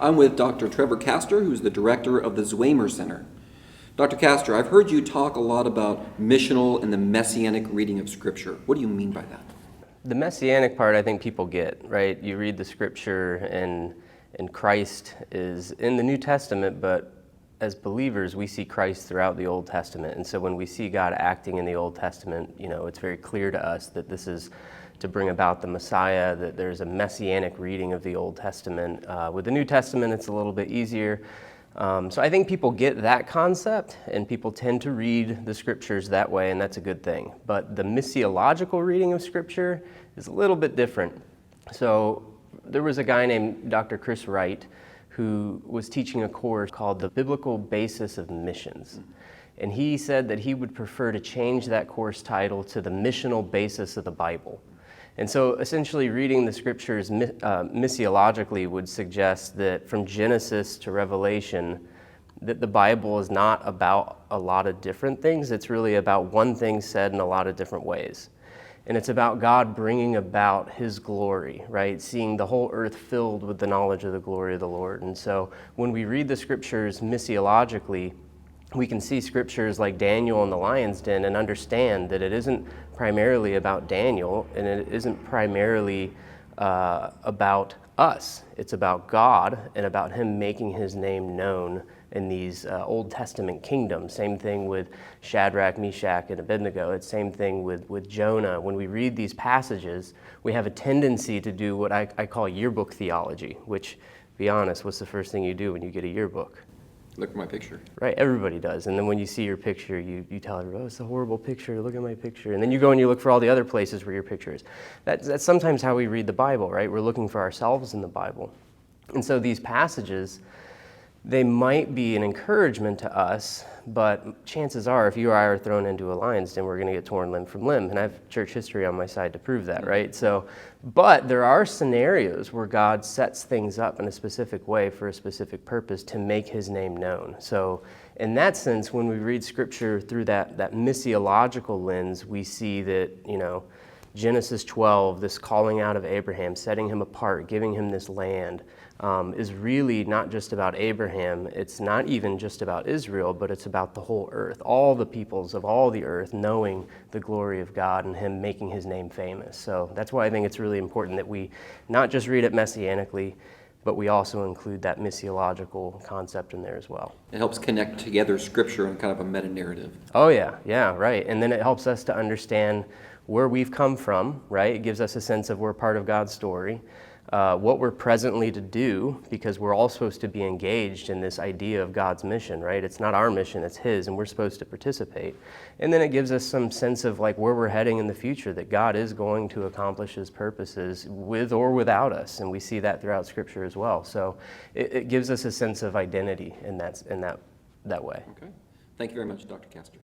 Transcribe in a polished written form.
I'm with Dr. Trevor Castor, who's the director of the Zweimer Center. Dr. Castor, I've heard you talk a lot about missional and the Messianic reading of Scripture. What do you mean by that? The Messianic part I think people get, right? You read the Scripture and Christ is in the New Testament, but as believers, we see Christ throughout the Old Testament. And so when we see God acting in the Old Testament, it's very clear to us that this is to bring about the Messiah, that there's a Messianic reading of the Old Testament. With the New Testament, it's a little bit easier. So I think people get that concept, and people tend to read the Scriptures that way, and that's a good thing. But the missiological reading of Scripture is a little bit different. So there was a guy named Dr. Chris Wright who was teaching a course called The Biblical Basis of Missions. And he said that he would prefer to change that course title to The Missional Basis of the Bible. And so essentially reading the Scriptures missiologically would suggest that from Genesis to Revelation, that the Bible is not about a lot of different things. It's really about one thing said in a lot of different ways. And it's about God bringing about His glory, right? Seeing the whole earth filled with the knowledge of the glory of the Lord. And so when we read the Scriptures missiologically, we can see Scriptures like Daniel in the lion's den and understand that it isn't primarily about Daniel, and it isn't primarily about us. It's about God and about Him making His name known in these Old Testament kingdoms. Same thing with Shadrach, Meshach, and Abednego. It's same thing with Jonah. When we read these passages, we have a tendency to do what I call yearbook theology, which, to be honest, what's the first thing you do when you get a yearbook? Look at my picture. Right, everybody does. And then when you see your picture, you tell everybody, oh, it's a horrible picture, look at my picture. And then you go and you look for all the other places where your picture is. That's sometimes how we read the Bible, right? We're looking for ourselves in the Bible. And so these passages, they might be an encouragement to us, but chances are if you or I are thrown into a lion's den, we're going to get torn limb from limb. And I have church history on my side to prove that, right? But there are scenarios where God sets things up in a specific way for a specific purpose to make His name known. So in that sense, when we read Scripture through that missiological lens, we see that, Genesis 12, this calling out of Abraham, setting him apart, giving him this land, is really not just about Abraham. It's not even just about Israel, but it's about the whole earth, all the peoples of all the earth knowing the glory of God and Him making His name famous. So that's why I think it's really important that we not just read it messianically, but we also include that missiological concept in there as well. It helps connect together Scripture in kind of a meta-narrative. Oh yeah, right. And then it helps us to understand where we've come from, right? It gives us a sense of we're part of God's story, what we're presently to do, because we're all supposed to be engaged in this idea of God's mission, right? It's not our mission, it's His, and we're supposed to participate. And then it gives us some sense of like where we're heading in the future, that God is going to accomplish His purposes with or without us, and we see that throughout Scripture as well. So it gives us a sense of identity in that way. Okay. Thank you very much, Dr. Castor.